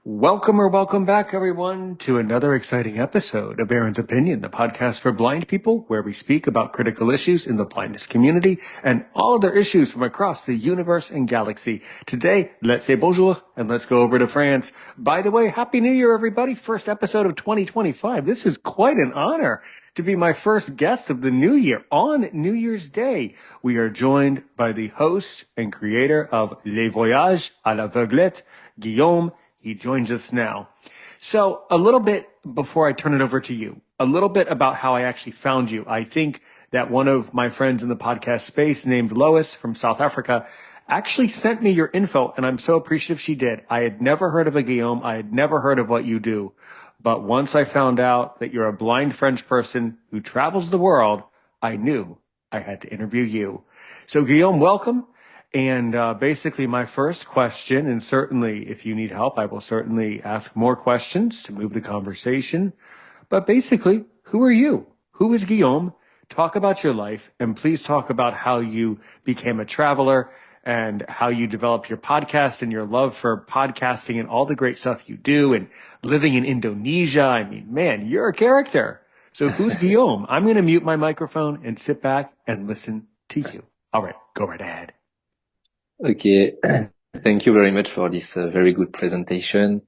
Welcome back, everyone, to another exciting episode of Aaron's Opinion, the podcast for blind people, where we speak about critical issues in the blindness community and all other issues from across the universe and galaxy. Today, let's say bonjour and let's go over to France. By the way, Happy New Year, everybody. First episode of 2025. This is quite an honor to be my first guest of the new year on New Year's Day. We are joined by the host and creator of Les Voyages à l'Aveuglette, Guillaume. He joins us now. So a little bit before I turn it over to you, a little bit about how I actually found you. I think that one of my friends in the podcast space named Lois from South Africa actually sent me your info, and I'm so appreciative she did. I had never heard of a Guillaume. I had never heard of what you do. But once I found out that you're a blind French person who travels the world, I knew I had to interview you. So Guillaume, welcome. And basically my first question, and certainly if you need help, I will certainly ask more questions to move the conversation. But basically, who are you? Who is Guillaume? Talk about your life, and please talk about how you became a traveler and how you developed your podcast and your love for podcasting and all the great stuff you do and living in Indonesia. I mean, man, you're a character. So who's Guillaume? I'm going to mute my microphone and sit back and listen to you. All right, go right ahead. Okay, thank you very much for this very good presentation.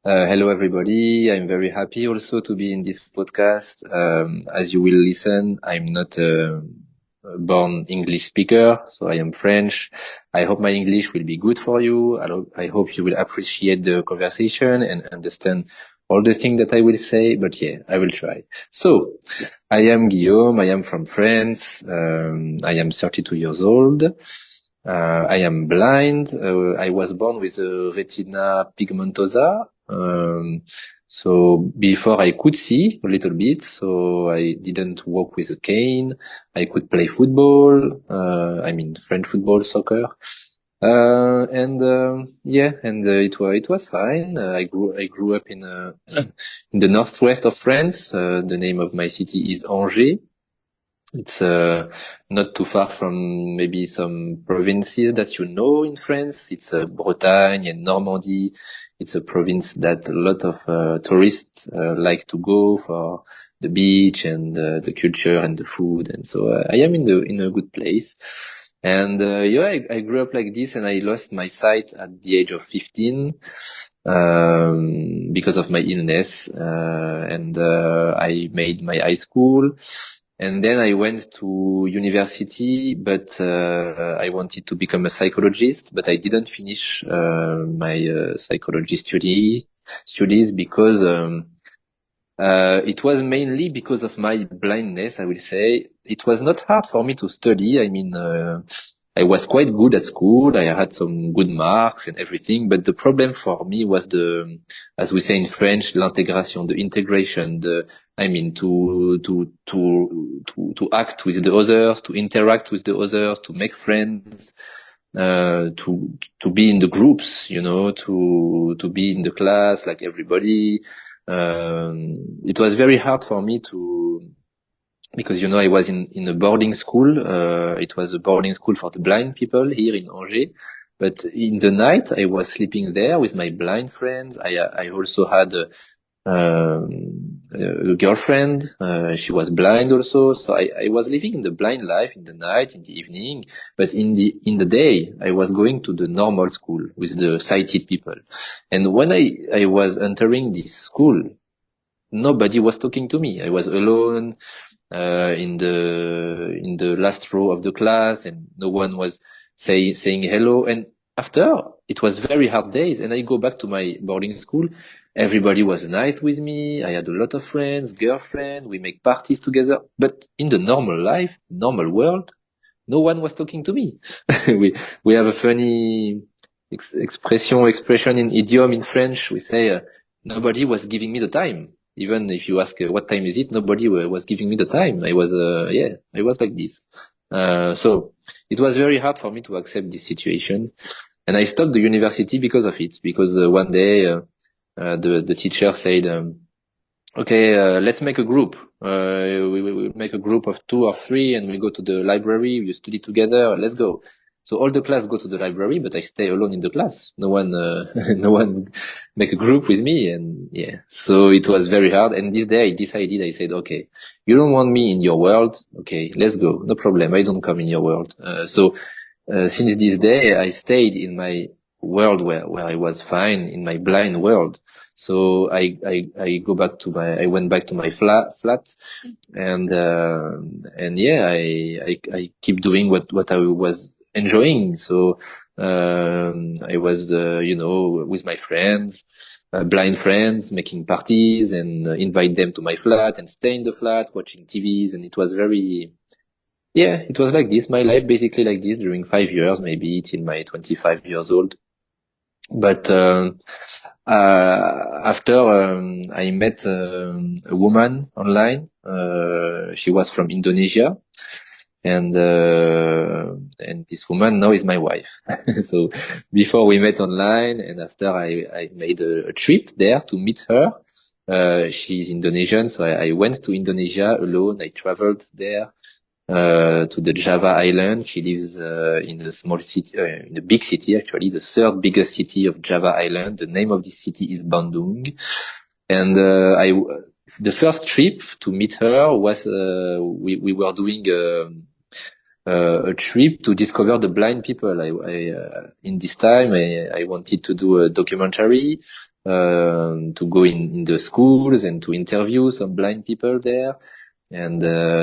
Hello, everybody. I'm very happy also to be in this podcast. As you will listen, I'm not a born English speaker, so I am French. I hope my English will be good for you. I hope you will appreciate the conversation and understand all the things that I will say, but yeah, I will try. So, I am Guillaume. I am from France. I am 32 years old. I am blind. I was born with a retina pigmentosa. So before I could see a little bit, so I didn't walk with a cane. I could play football. French football, soccer. It was fine. I grew up in in the northwest of France. The name of my city is Angers. It's not too far from maybe some provinces that you know in France. It's Bretagne and Normandy. It's a province that a lot of tourists like to go for the beach and the culture and the food. And so I am in a good place. And I grew up like this, and I lost my sight at the age of 15 because of my illness. I made my high school. And then I went to university, but I wanted to become a psychologist, but I didn't finish my psychology studies because it was mainly because of my blindness, I will say. It was not hard for me to study. I was quite good at school. I had some good marks and everything, but the problem for me was as we say in French, l'intégration, the integration, to act with the others, to interact with the others, to make friends, to be in the groups, to be in the class like everybody. It was very hard for me because, I was in a boarding school. It was a boarding school for the blind people here in Angers. But in the night, I was sleeping there with my blind friends. I also had a girlfriend. She was blind also. So I was living in the blind life in the night, in the evening. But in the day, I was going to the normal school with the sighted people. And when I was entering this school, nobody was talking to me. I was alone, in the last row of the class, and no one was saying hello. And after, it was very hard days, and I go back to my boarding school. Everybody was nice with me. I had a lot of friends, girlfriend. We make parties together. But in the normal life, normal world, no one was talking to me. we have a funny expression in idiom in French. We say nobody was giving me the time. Even if you ask what time is it, nobody was giving me the time. I was like this. So it was very hard for me to accept this situation. And I stopped the university because of it. Because one day, the teacher said, okay, let's make a group. We make a group of 2 or 3 and we go to the library. We study together. Let's go. So all the class go to the library, but I stay alone in the class. No one, no one make a group with me. And yeah, so it was very hard. And this day I decided, I said, okay, you don't want me in your world. Okay, let's go. No problem. I don't come in your world. Since this day, I stayed in my world where I was fine, in my blind world. So I went back to my flat, and yeah, I keep doing what I was enjoying. So, I was, with my friends, blind friends, making parties and invite them to my flat and stay in the flat, watching TVs. And it was it was like this, my life basically like this during 5 years, maybe till my 25 years old. But after I met a woman online. She was from Indonesia, and this woman now is my wife. So before we met online, and after I made a trip there to meet her. She's Indonesian, so I went to Indonesia alone. I traveled there to the Java island. She lives in a small city, in a big city actually, the third biggest city of Java island. The name of this city is Bandung. And the first trip to meet her was we were doing a trip to discover the blind people. In this time I wanted to do a documentary, to go in the schools and to interview some blind people there. And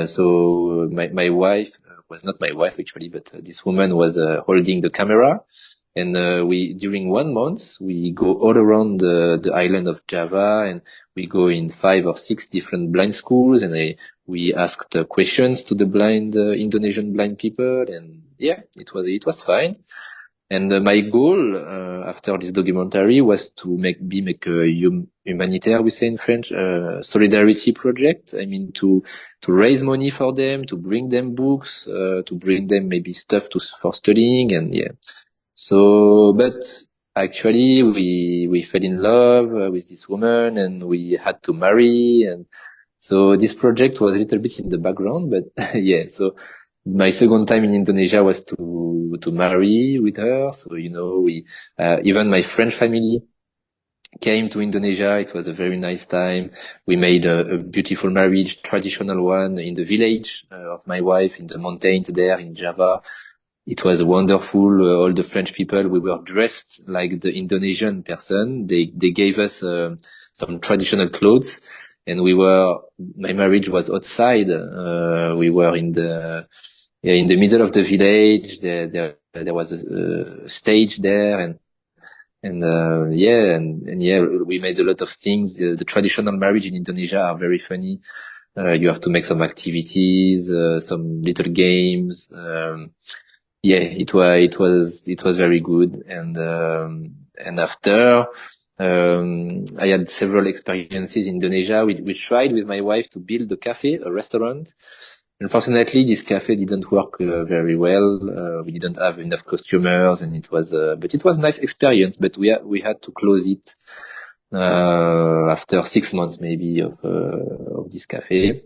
so my wife was not my wife actually, but this woman was holding the camera. And during 1 month, we go all around the island of Java, and we go in 5 or 6 different blind schools, and we asked questions to the blind Indonesian blind people. And yeah, it was fine. And my goal after this documentary was to make a humanitaire, we say in French, solidarity project. I mean, to raise money for them, to bring them books, to bring them maybe stuff for studying. And yeah, so but actually we fell in love with this woman, and we had to marry. And so this project was a little bit in the background, but yeah. So my second time in Indonesia was to marry with her. So, we, even my French family came to Indonesia. It was a very nice time. We made a beautiful marriage, traditional one, in the village of my wife, in the mountains there in Java. It was wonderful. All the French people, we were dressed like the Indonesian person. They gave us some traditional clothes, and my marriage was outside. We were in the middle of the village. There was a stage there, we made a lot of things. The traditional marriage in Indonesia are very funny. You have to make some activities, some little games. It was very good. And after, I had several experiences in Indonesia. We tried with my wife to build a restaurant. Unfortunately, this cafe didn't work very well. We didn't have enough customers, and but it was a nice experience. But we had to close it after 6 months maybe of this cafe.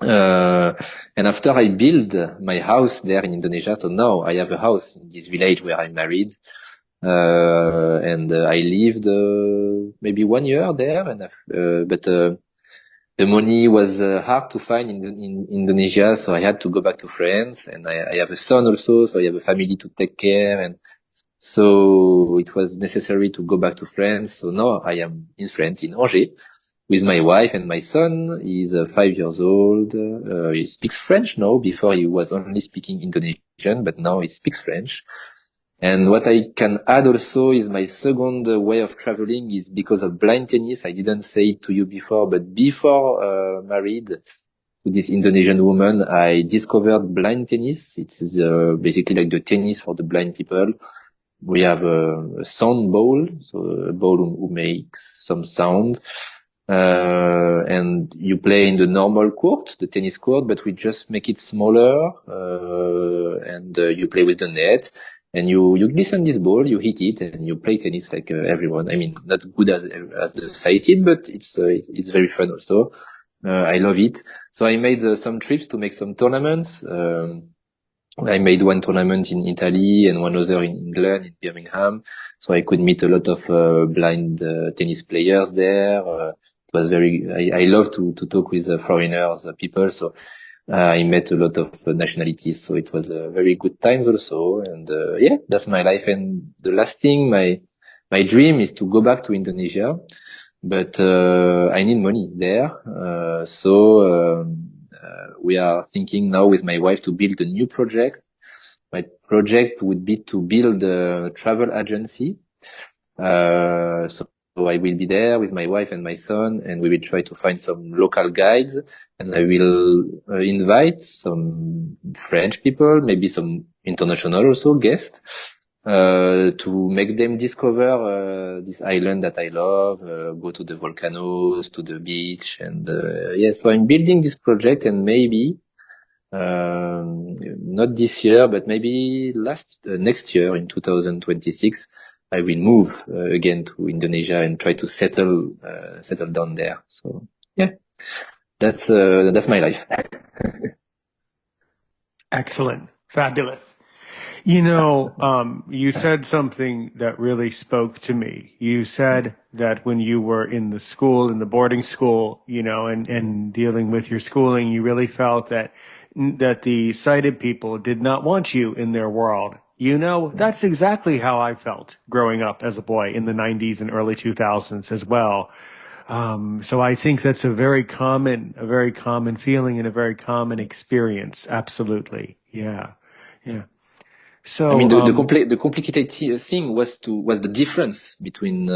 And after I built my house there in Indonesia, so now I have a house in this village where I'm married. And I lived maybe 1 year there, but the money was hard to find in Indonesia, so I had to go back to France. And I have a son also, so I have a family to take care, and so it was necessary to go back to France. So now I am in France, in Angers, with my wife and my son. He's 5 years old. He speaks French now. Before he was only speaking Indonesian, but now he speaks French. And what I can add also is my second way of traveling is because of blind tennis. I didn't say it to you before, but before married to this Indonesian woman, I discovered blind tennis. It's basically like the tennis for the blind people. We have a sound ball, so a ball who makes some sound. And you play in the normal court, the tennis court, but we just make it smaller, and you play with the net. And you listen this ball, you hit it, and you play tennis like everyone. I mean, not good as the sighted, but it's very fun also. I love it. So I made some trips to make some tournaments. I made one tournament in Italy and one other in England, in Birmingham. So I could meet a lot of blind tennis players there. It was I love to talk with foreigners, people. So I met a lot of nationalities. So it was a very good times also. And yeah, that's my life. And the last thing, my dream is to go back to Indonesia, but I need money there. We are thinking now with my wife to build a new project. My project would be to build a travel agency. So I will be there with my wife and my son, and we will try to find some local guides, and I will invite some French people, maybe some international also guests, to make them discover this island that I love, go to the volcanoes, to the beach, and yeah. So I'm building this project, and maybe not this year, but maybe next year in 2026, I will move again to Indonesia and try to settle down there. So yeah, that's my life. Excellent. Fabulous. You said something that really spoke to me. You said that when you were in the school, in the boarding school, and dealing with your schooling, you really felt that the sighted people did not want you in their world. That's exactly how I felt growing up as a boy in the 90s and early 2000s as well. So I think that's a very common feeling and a very common experience. Absolutely. Yeah. Yeah. I mean, So, the complicated thing was the difference between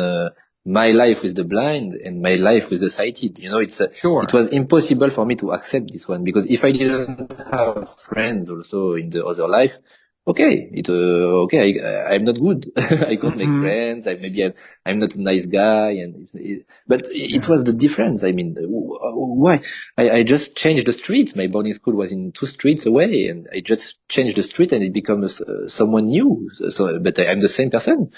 my life with the blind and my life with the sighted. It sure. was impossible for me to accept this one, because if I didn't have friends also in the other life, I'm not good. I can't make Hmm. friends. I'm not a nice guy, and but it Yeah. was the difference. I mean, why? I just changed the street. My boarding school was in 2 streets away, and I just changed the street, and it becomes someone new. But I'm the same person.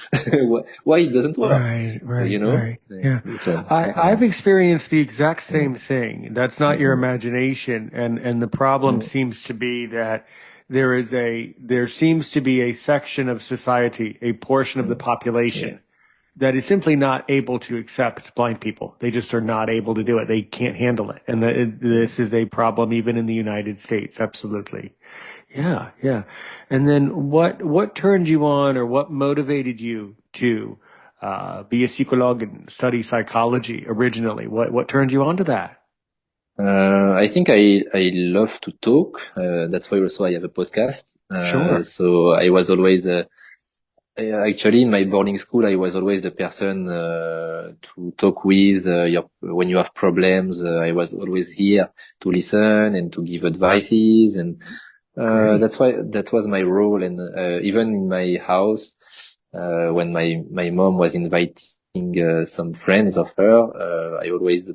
Why it doesn't work? Right, You right, know, right. Yeah. this one. I've experienced the exact same thing. That's not your Mm, imagination. And the problem mm, seems to be that there seems to be a section of society, a portion of the mm, yeah. population that is simply not able to accept blind people. They just are not able to do it. They can't handle it. And Mm. this is a problem even in the United States. Absolutely. Yeah, yeah. And then what turned you on, or what motivated you to be a psychologue and study psychology originally? What turned you on to that? I think I love to talk. That's why also I have a podcast. Sure. So I was always actually in my boarding school, I was always the person to talk with when you have problems. I was always here to listen and to give advices, and Great. that's why that was my role. And even in my house, when my mom was inviting some friends of her, I always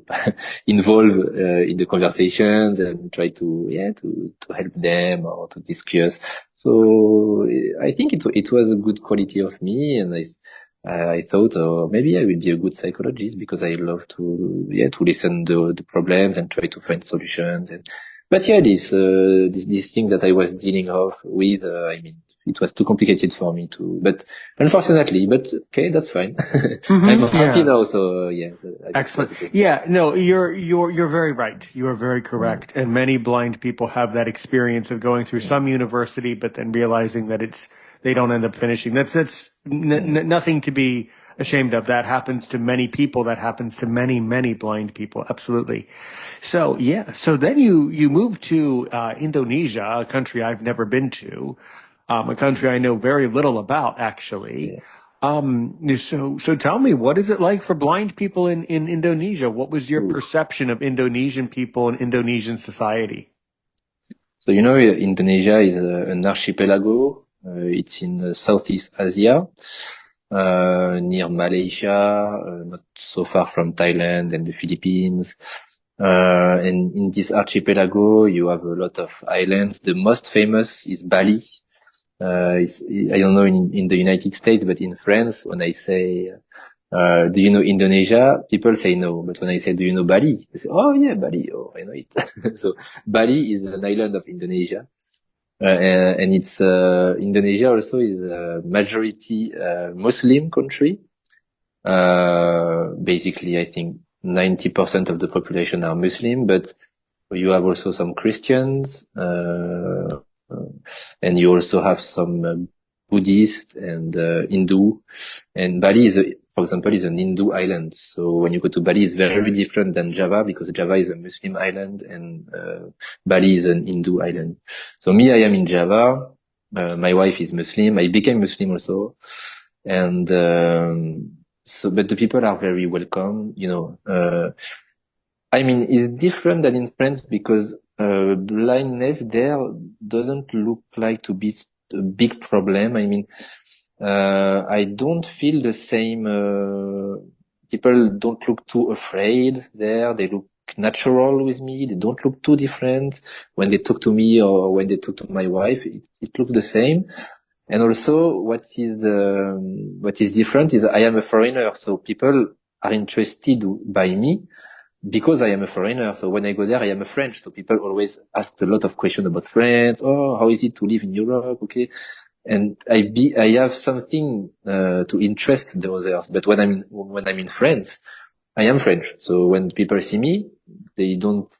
involve in the conversations and try to help them or to discuss. So I think it was a good quality of me, and I thought, oh, maybe I will be a good psychologist, because I love to listen to the problems and try to find solutions. But yeah, these things that I was dealing with, I mean, it was too complicated for me but unfortunately, but okay, that's fine. I'm happy Yeah. now, so yeah, Excellent. that's good. Yeah, no, you're very right. You are very Mm, correct. And many blind people have that experience of going through mm, some university, but then realizing that they don't end up finishing. mm, Nothing to be ashamed of. That happens to many people. That happens to many blind people. Absolutely. So yeah. So then you moved to Indonesia, a country I've never been to, a country I know very little about, actually. yeah. So tell me, what is it like for blind people in Indonesia? What was your Ooh. perception of Indonesian people and Indonesian society? So Indonesia is an archipelago. It's in Southeast Asia, near Malaysia, not so far from Thailand and the Philippines. And in this archipelago, you have a lot of islands. The most famous is Bali. I don't know in the United States, but in France, when I say, do you know Indonesia? People say no. But when I say, do you know Bali? They say, oh yeah, Bali. Oh, I know it. So Bali is an island of Indonesia. And it's Indonesia also is a majority Muslim country. Basically, I think 90% of the population are Muslim, but you have also some Christians, and you also have some Buddhist and Hindu. And Bali for example, is an Hindu island. So when you go to Bali, it's very different than Java because Java is a Muslim island and Bali is an Hindu island. So me, I am in Java. My wife is Muslim. I became Muslim also. And but the people are very welcome, I mean, it's different than in France because blindness there doesn't look like to be a big problem. I mean, I don't feel the same. People don't look too afraid there. They look natural with me. They don't look too different when they talk to me or when they talk to my wife. It looks the same. And also, what is different is I am a foreigner, so people are interested by me because I am a foreigner. So when I go there, I am a French. So people always ask a lot of questions about France. Oh, how is it to live in Europe? Okay. And I have something, to interest the others. But when I'm in France, I am French. So when people see me, they don't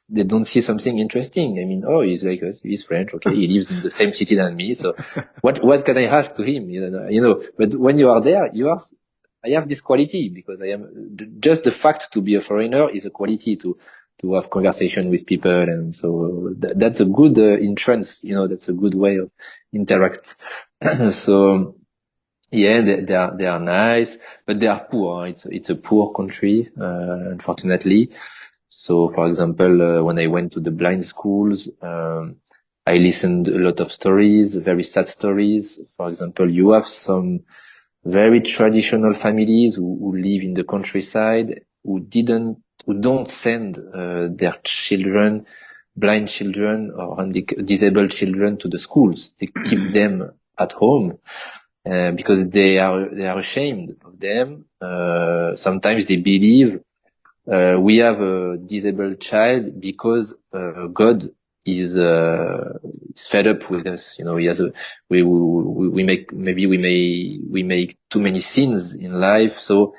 see something interesting. I mean, oh, he's like us. He's French. Okay. He lives in the same city than me. So what can I ask to him? But when you are there, I have this quality because just the fact to be a foreigner is a quality to have conversation with people. And so that's a good entrance, that's a good way of interact. So yeah, they are nice, but they are poor. It's a poor country, unfortunately. So for example, when I went to the blind schools, I listened a lot of stories, very sad stories. For example, you have some very traditional families who live in the countryside who don't send their children, blind children or disabled children to the schools. They keep them at home because they are ashamed of them. Sometimes they believe we have a disabled child because God is fed up with us. He has we make too many sins in life, so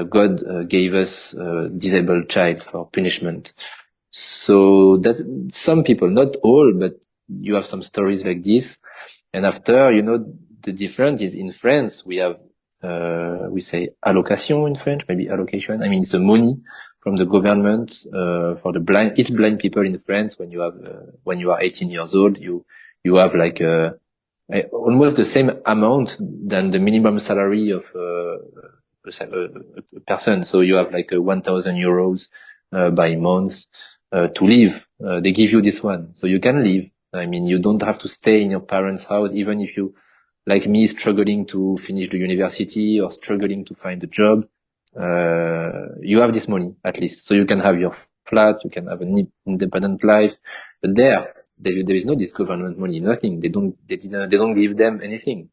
God gave us a disabled child for punishment. So that some people, not all, but you have some stories like this. And after, the difference is in France, we have we say allocation in French, maybe allocation. I mean, it's a money from the government for each blind people in France. When you are 18 years old, you have like almost the same amount than the minimum salary of a person. So you have like 1,000 euros by month to live. They give you this one, so you can live. I mean, you don't have to stay in your parents' house, even if you, like me, struggling to finish the university or struggling to find a job. You have this money at least, so you can have your flat, you can have an independent life. But there is no this government money, nothing. They don't give them anything.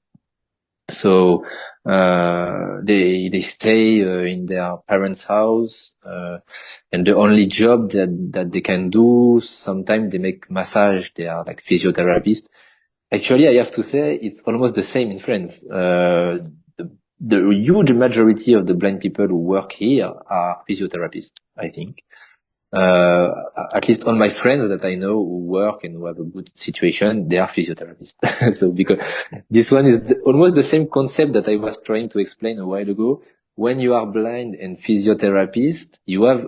So they stay in their parents' house, and the only job that they can do, sometimes they make massage. They are like physiotherapists. Actually, I have to say it's almost the same in France. The huge majority of the blind people who work here are physiotherapists, I think. At least all my friends that I know who work and who have a good situation, they are physiotherapists. So because this one is almost the same concept that I was trying to explain a while ago. When you are blind and physiotherapist, you have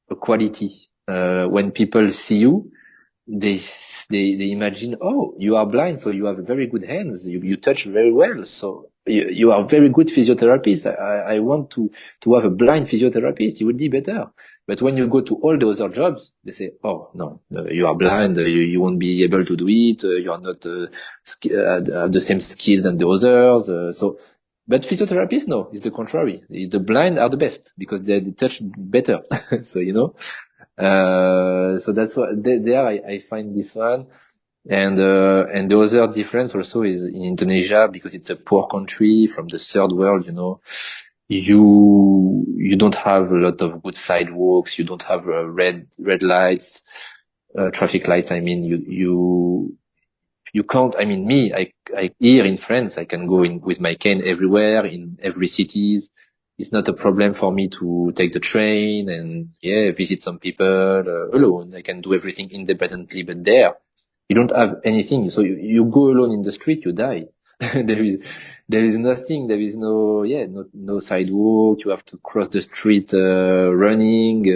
a quality. When people see you, they imagine, oh, you are blind, so you have very good hands. You touch very well. So you are very good physiotherapist. I want to have a blind physiotherapist. It would be better. But when you go to all the other jobs, they say, oh, no, you are blind. You won't be able to do it. You are not have the same skills than the others. But physiotherapists, no, it's the contrary. The blind are the best because they touch better. So, so that's what there I find this one. And the other difference also is in Indonesia, because it's a poor country from the third world, you don't have a lot of good sidewalks. You don't have red lights, traffic lights. I mean, you can't, I mean, me, I here in France, I can go in with my cane everywhere in every cities. It's not a problem for me to take the train and visit some people alone. I can do everything independently, but there you don't have anything. So you go alone in the street, you die. There is, there is nothing. There is no sidewalk. You have to cross the street, running.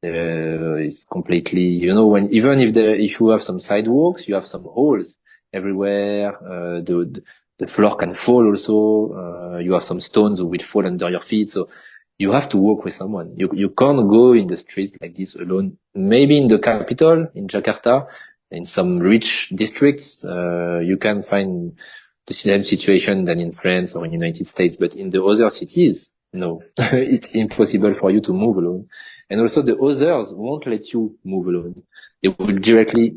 It's completely, when if you have some sidewalks, you have some holes everywhere. The floor can fall also. You have some stones that will fall under your feet. So you have to walk with someone. You can't go in the street like this alone. Maybe in the capital, in Jakarta, in some rich districts, you can find the same situation than in France or in United States, but in the other cities, no, it's impossible for you to move alone. And also the others won't let you move alone. They will directly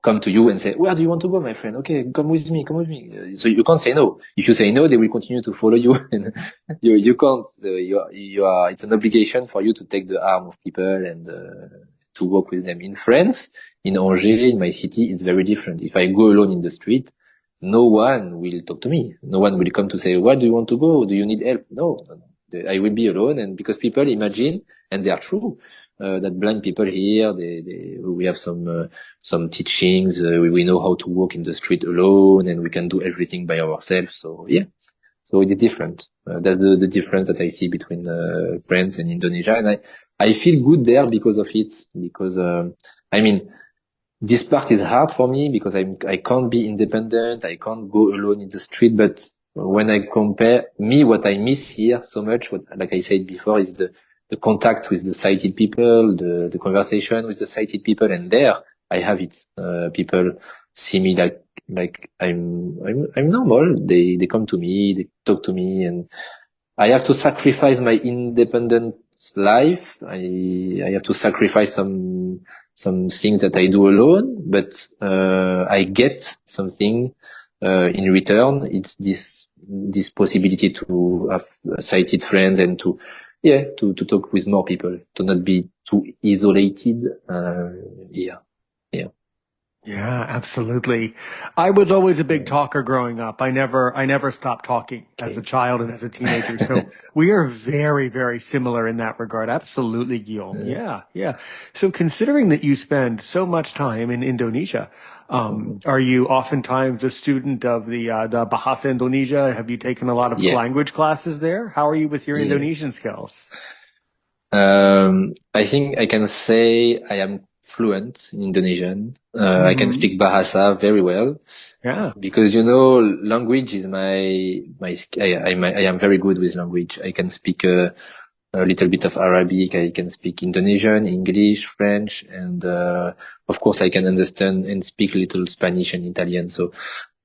come to you and say, where do you want to go, my friend? Okay, come with me, come with me. So you can't say no. If you say no, they will continue to follow you. And you can't, it's an obligation for you to take the arm of people and, to walk with them. In France, in Angers, in my city, it's very different. If I go alone in the street, no one will talk to me. No one will come to say, where do you want to go? Do you need help? No, no, no. I will be alone. And because people imagine, and they are true, that blind people here, we have some teachings. We know how to walk in the street alone and we can do everything by ourselves. So yeah, so it is different. That's the difference that I see between, France and Indonesia. And I feel good there because of it, because, I mean, this part is hard for me because I can't be independent. I can't go alone in the street. But when I compare me, what I miss here so much, like I said before, is the contact with the sighted people, the conversation with the sighted people. And there I have it. People see me like I'm normal. They come to me, they talk to me, and I have to sacrifice my independent life. I have to sacrifice some things that I do alone, but I get something in return. It's this possibility to have sighted friends and to talk with more people, to not be too isolated. Yeah, yeah, Yeah, absolutely. I was always a big talker growing up. I never stopped talking as a okay. child and as a teenager. So we are very, very similar in that regard. Absolutely, Guillaume. Mhm, Yeah, yeah. So considering that you spend so much time in Indonesia, mhm. are you oftentimes a student of the Bahasa Indonesia? Have you taken a lot of Yeah, language classes there? How are you with your yeah. Indonesian skills? I think I can say I am fluent in Indonesian. I can Hmm. speak Bahasa very well Yeah. because, language is I am very good with language. I can speak a little bit of Arabic. I can speak Indonesian, English, French, and, of course I can understand and speak a little Spanish and Italian. So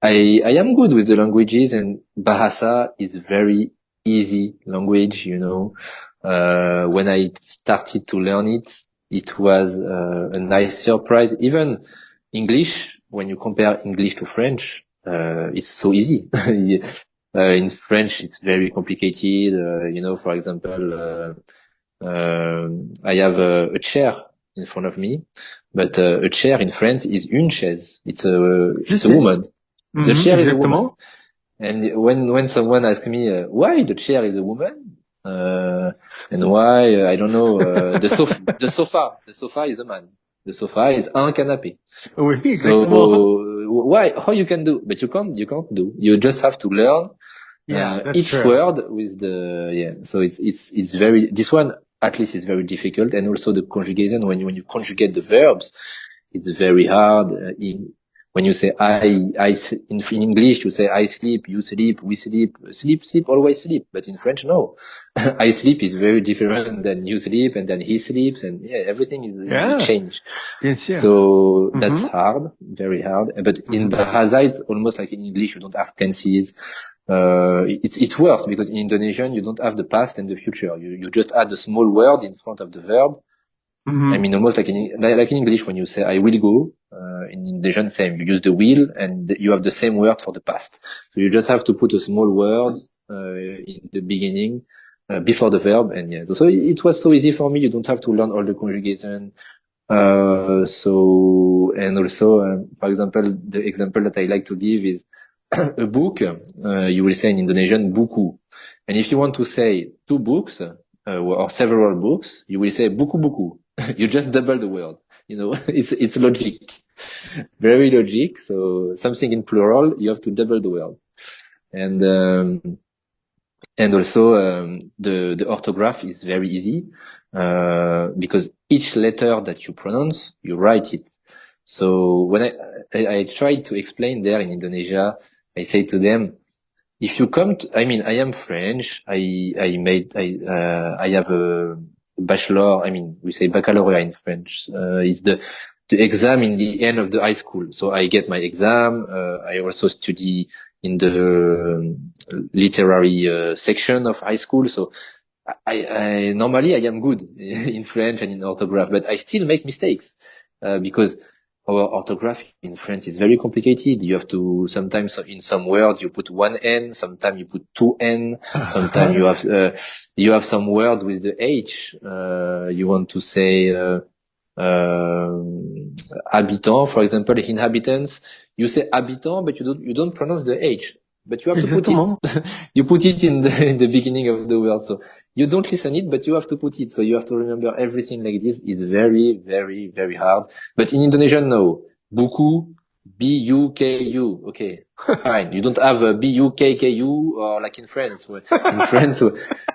I am good with the languages, and Bahasa is very easy language. When I started to learn it, it was a nice surprise. Even English, when you compare English to French, it's so easy. In French, it's very complicated. For example, I have a chair in front of me, but a chair in France is une chaise. Je It's a sais. woman. The Mhm, chair is a woman. exactement. And when someone asks me why the chair is a woman, and why I don't know, the sofa is a man. The sofa is un canapé. Oui, So exactement. why how you can do, but you can't do. You just have to learn Yeah, that's each true. word with the yeah. So it's very, this one at least is very difficult, and also the conjugation, when you conjugate the verbs, it's very hard. When you say in English, you say I sleep, you sleep, we sleep, sleep, always sleep. But in French, no. I sleep is very different than you sleep, and then he sleeps, and yeah, everything is Yeah, change. bien sûr. So that's Mhm, hard, very hard. But in mhm. Bahasa, it's almost like in English, you don't have tenses. It's worse because in Indonesian, you don't have the past and the future. You just add a small word in front of the verb. I Mhm. mean, almost like in English, when you say I will go, in Indonesian, same. You use the will and you have the same word for the past. So you just have to put a small word, in the beginning, before the verb. And yeah, so it was so easy for me. You don't have to learn all the conjugation. And also, for example, the example that I like to give is a book. You will say in Indonesian, buku. And if you want to say two books, or several books, you will say buku buku. You just double the word. You know, it's logic, very logic. So something in plural, you have to double the word. And also, the orthograph is very easy, because each letter that you pronounce, you write it. So when I tried to explain there in Indonesia, I say to them, if you come to, I mean, I am French. I have a bachelor. I mean, we say baccalaureate in French. It's the exam in the end of the high school. So I get my exam. I also study in the literary section of high school. So I normally I am good in French and in orthograph, but I still make mistakes, because our orthograph in French is very complicated. You have to sometimes in some words you put one N, sometimes you put two N, sometimes you have some word with the H. You want to say habitant, for example, inhabitants. You say habitant, but you don't pronounce the H. But you have to put it. Exactement. You put it in the beginning of the word. So you don't listen it, but you have to put it. So you have to remember everything like this. It's very, very, very hard. But in Indonesian, no. Buku, B-U-K-U. Okay. Fine. You don't have a B-U-K-K-U or like in France. In France,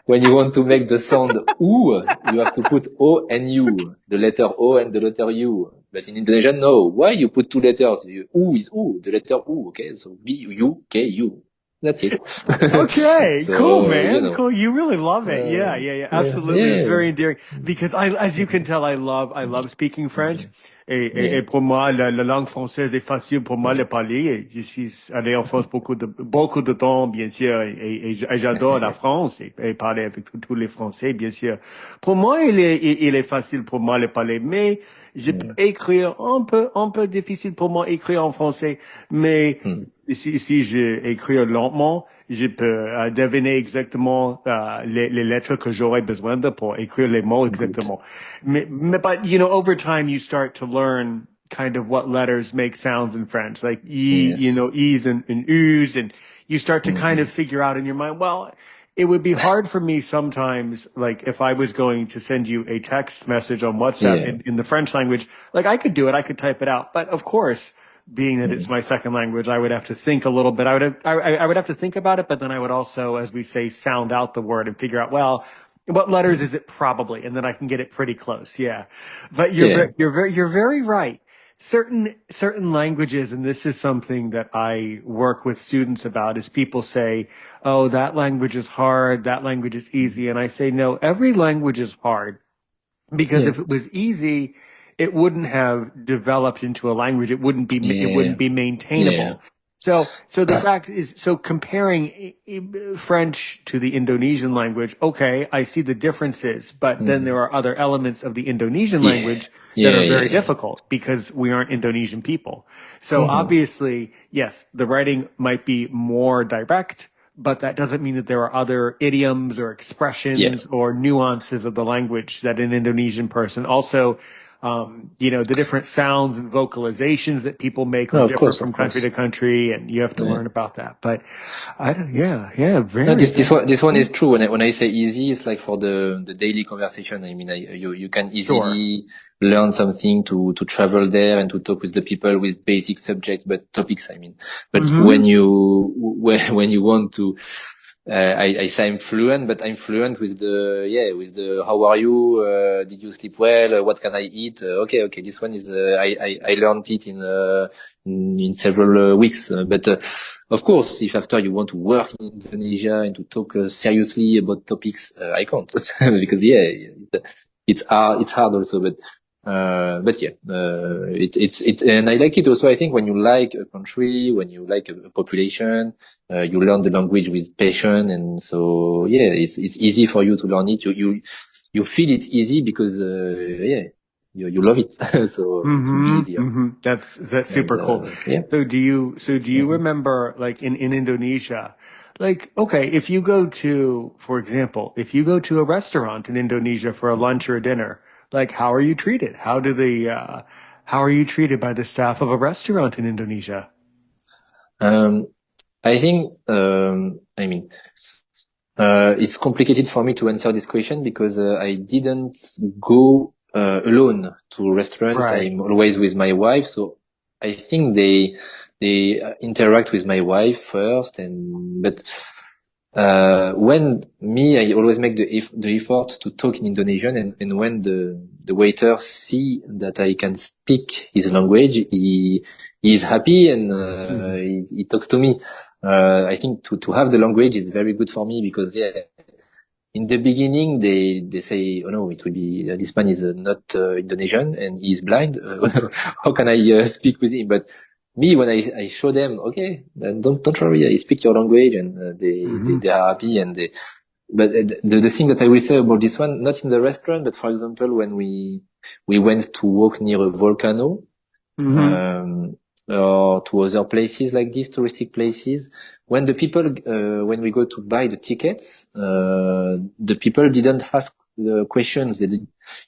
when you want to make the sound U, you have to put O and U, the letter O and the letter U. But in Indonesian, no. Why you put two letters? U is U, the letter U. Okay, so B-U-K-U. That's it. Okay, cool, So, man. Cool. You really love it. Yeah, yeah, yeah. Absolutely. It's yeah, very endearing because as you can tell, I love speaking French. yeah, Et pour moi, la langue française est facile pour moi de parler. Et je suis allé en France beaucoup de temps, bien sûr, et j'adore la France et parler avec tous les Français, bien sûr. Pour moi, il est facile pour moi de parler, mais je peux yeah. écrire un peu difficile pour moi écrire en français, mais Mm. si j'écris lentement, je peux deviner exactement les lettres que j'aurais besoin de pour écrire les mots Good. exactement. Mais but you know, over time you start to learn kind of what letters make sounds in French, like e, you Yes. know, e's and oo's, and you start to kind of Mm-hmm. figure out in your mind, well, it would be hard for me sometimes, like if I was going to send you a text message on WhatsApp Yeah. in the French language, like I could do it, I could type it out, but of course being that it's Mm. my second language, I would have to think a little bit. I would have to think about it, but then I would also, as we say, sound out the word and figure out, well, what letters is it probably? And then I can get it pretty close. Yeah. But Yeah. you're very right. Certain languages, and this is something that I work with students about, is people say, oh, that language is hard, that language is easy. And I say, no, every language is hard. Because Yeah. if it was easy, it wouldn't have developed into a language. It Yeah. wouldn't be Yeah. maintainable. So the fact is, so comparing French to the Indonesian language, okay, I see the differences, but then there Mm. are other elements of the Indonesian Yeah. language that Yeah. are Yeah. very Yeah. difficult because we aren't Indonesian people. So Mm-hmm. obviously, yes, the writing might be more direct, but that doesn't mean that there are other idioms or Yeah. expressions or nuances of the language that an Indonesian person also, you know, the different sounds and vocalizations that people make are No, of different course, from of country course. to country, and you have to Yeah. learn about that. But I don't, yeah, yeah, No, very, very this one is cool. true. When I say easy, it's like for the daily conversation. I mean, you can Sure. easily learn something to travel there and to talk with the people with basic subjects, but topics, I mean. But Mm-hmm. when you want to, I say I'm fluent, but I'm fluent with with the, how are you? Did you sleep well? What can I eat? Okay. This one is, I learned it in several weeks. But of course, if after you want to work in Indonesia and to talk seriously about topics, I can't because it's hard also. But yeah, it's and I like it also. I think when you like a country, when you like a population, you learn the language with passion, and so yeah, it's easy for you to learn it. You feel it's easy because you love it, so it will be Mm-hmm. easier. Mm-hmm. That's And super cool. yeah. So do you Mhm. remember like in Indonesia, like okay, if you go to, for example, if you go to a restaurant in Indonesia for a lunch or a dinner, like how are you treated? How are you treated by the staff of a restaurant in Indonesia? Um, I think, I mean, it's complicated for me to answer this question because I didn't go alone to restaurants. Right. I'm always with my wife, so I think they interact with my wife first, and but when me, I always make the effort to talk in Indonesian, and when the waiter see that I can speak his language, he is happy and Mhm. he talks to me. I think to have the language is very good for me because yeah, in the beginning they say, oh no, it will be this man is not Indonesian and he's blind. How can I speak with him? But me, when I show them, okay, don't worry, I speak your language, and they Mhm. are happy, and they. But the thing that I will say about this one, not in the restaurant, but for example, when we went to walk near a volcano, Mhm. um, or to other places like this, touristic places. When the people, when we go to buy the tickets, the people didn't ask the questions.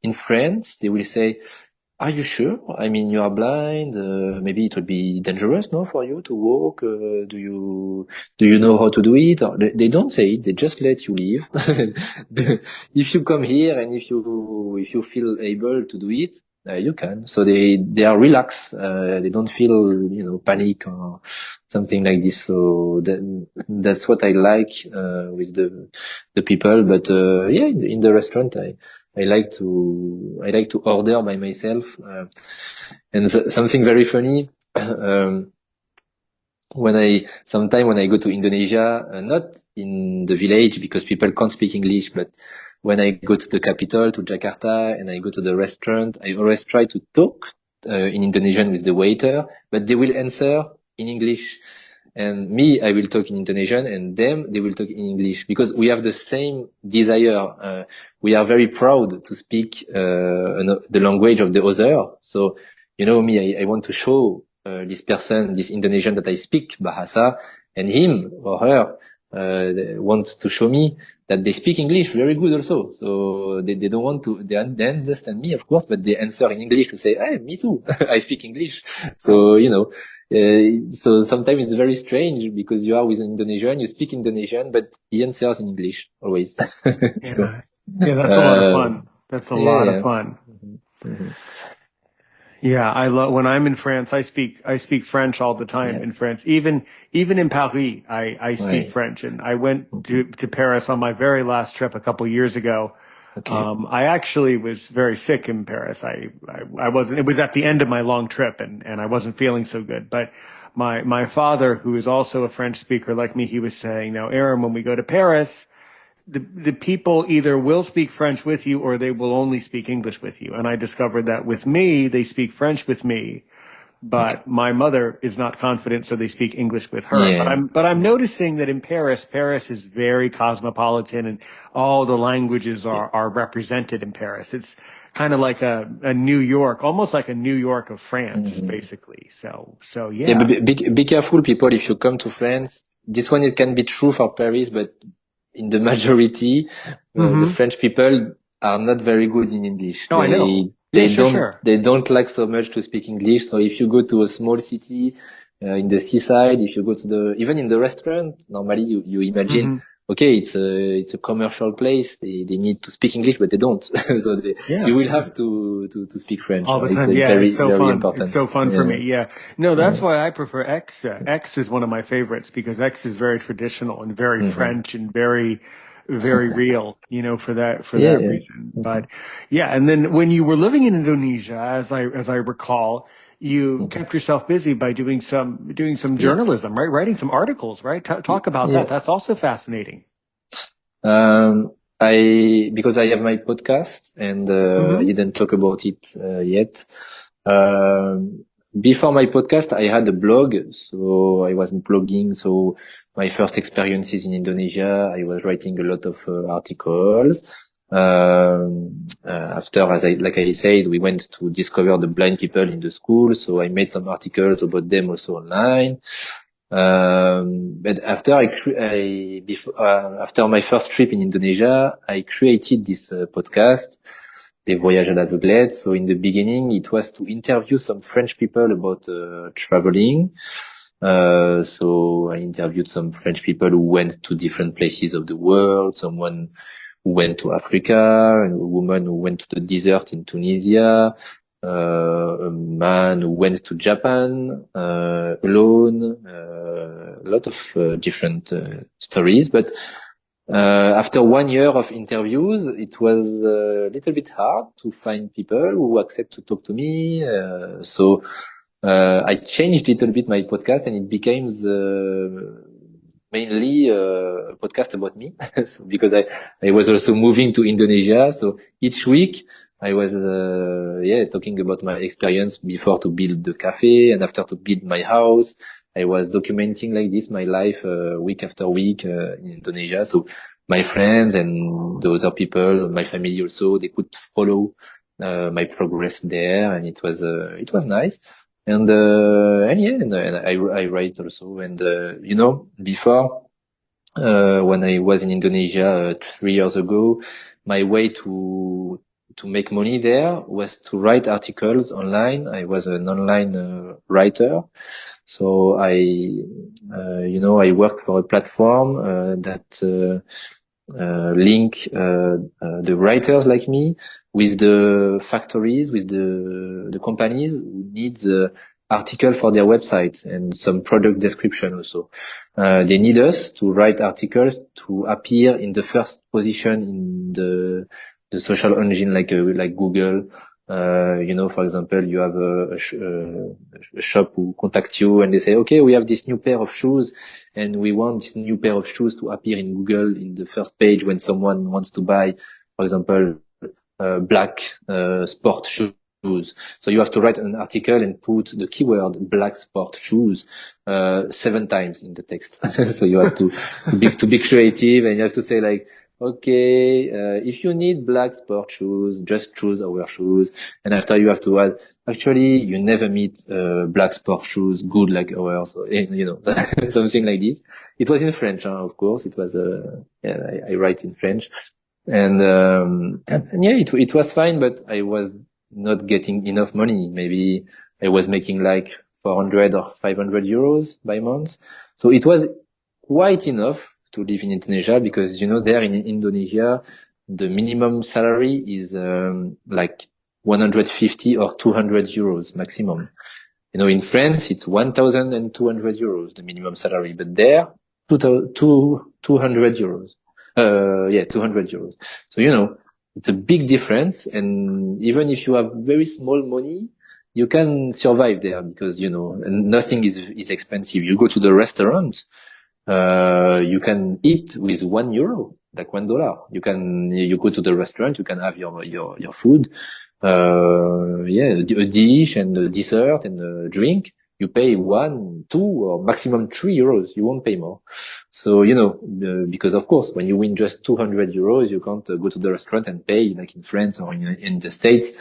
In France, they will say, "Are you sure? I mean, you are blind. Maybe it would be dangerous, no, for you to walk. Do you know how to do it?" Or they don't say it. They just let you leave. If you come here and if you feel able to do it, you can. So they are relaxed. They don't feel panic or something like this. So that's what I like with the people. But yeah, in the restaurant, I like to order by myself. And something very funny. um, when I go to Indonesia, not in the village because people can't speak English, but when I go to the capital, to Jakarta, and I go to the restaurant, I always try to talk in Indonesian with the waiter, but they will answer in English. And me, I will talk in Indonesian, and them, they will talk in English because we have the same desire. We are very proud to speak the language of the other. So, me, I want to show this person, this Indonesian that I speak Bahasa, and him or her wants to show me that they speak English very good also. So they don't want to, they understand me, of course, but they answer in English to say, hey, me too, I speak English. So, so sometimes it's very strange because you are with an Indonesian, you speak Indonesian, but he answers in English always. So, Yeah. Yeah, that's a lot of uh, fun. That's a yeah, lot of yeah. fun. Mhm, mhm. Yeah, I love when I'm in France, I speak French all the time Yeah, in France. Even in Paris, I speak right. French. And I went to Mhm. to Paris on my very last trip a couple years ago. Okay. I actually was very sick in Paris. I wasn't, it was at the end of my long trip, and I wasn't feeling so good. But my father, who is also a French speaker like me, he was saying, now, Aaron, when we go to Paris, the people either will speak French with you or they will only speak English with you. And I discovered that with me, they speak French with me, Okay. but my mother is not confident, so they speak English with her. But Yeah. I'm noticing that in Paris is very cosmopolitan, and all the languages Yeah. are represented in Paris. It's kind of like a New York, almost like a New York of France, Mhm. basically. So Yeah, but yeah. be careful, people, if you come to France. This one, it can be true for Paris, but in the majority, the Mm-hmm. French people are not very good in English. Oh, I know. They Yeah, they sure, don't sure. they don't like so much to speak English. So if you go to a small city in the seaside, if you go to the even in the restaurant, normally you imagine, Mm-hmm. okay, it's a commercial place. They need to speak English, but they don't. So you Yeah. will have to speak French. All the It's time. Yeah, it's very so very fun. It's so important. fun for Yeah. me. Yeah. No, that's Yeah. why I prefer X. X is one of my favorites because X is very traditional and very Hmm. French and very real, for Yeah, that yeah. reason. Hmm. But yeah, and then when you were living in Indonesia, as I recall, you Hmm. kept yourself busy by doing some Yeah, journalism, right? Writing some articles, right? Talk about that. yeah. That's also fascinating. Um, because I have my podcast and I Mm-hmm. didn't talk about it yet. Before my podcast, I had a blog, so I was blogging. So my first experiences in Indonesia, I was writing a lot of articles. After, like I said, we went to discover the blind people in the school, so I made some articles about them also online. But after my first trip in Indonesia, I created this podcast, Les Voyages à l'Aveuglette. So in the beginning, it was to interview some French people about traveling. So I interviewed some French people who went to different places of the world, someone who went to Africa, and a woman who went to the desert in Tunisia, a man who went to Japan alone, a lot of different stories. But after 1 year of interviews, it was a little bit hard to find people who accept to talk to me. So I changed a little bit my podcast, and it became mainly a podcast about me. So because I was also moving to Indonesia. So each week I was talking about my experience before to build the cafe and after to build my house. I was documenting like this my life week after week in Indonesia. So my friends and the other people, my family also, they could follow my progress there, and it was nice. And I write also. And before when I was in Indonesia 3 years ago, my way to make money there was to write articles online. I was an online writer. So I worked for a platform that link the writers like me with the factories, with the companies who need the article for their website and some product description also. They need us to write articles to appear in the first position in the social engine like Google. For example, you have a shop who contacts you and they say, okay, we have this new pair of shoes and we want this new pair of shoes to appear in Google in the first page when someone wants to buy, for example, black sport shoes. So you have to write an article and put the keyword black sport shoes 7 times in the text. So you have to be creative, and you have to say like, okay, if you need black sport shoes, just choose our shoes. And after you have to add, actually, you never meet black sport shoes good like ours, or, something like this. It was in French, of course. It was, I write in French. And it was fine, but I was not getting enough money. Maybe I was making like 400 or 500 euros by month. So it was quite enough to live in Indonesia, because, there in Indonesia, the minimum salary is like 150 or 200 euros maximum. In France, it's 1,200 euros, the minimum salary, but there, 200 euros. 200 euros. So, it's a big difference. And even if you have very small money, you can survive there because, and nothing is expensive. You go to the restaurant, you can eat with €1, like $1. You go to the restaurant, you can have your food, a dish and a dessert and a drink. You pay 1, 2, or maximum €3. You won't pay more. So, because of course, when you win just 200 euros, you can't go to the restaurant and pay like in France or in the States,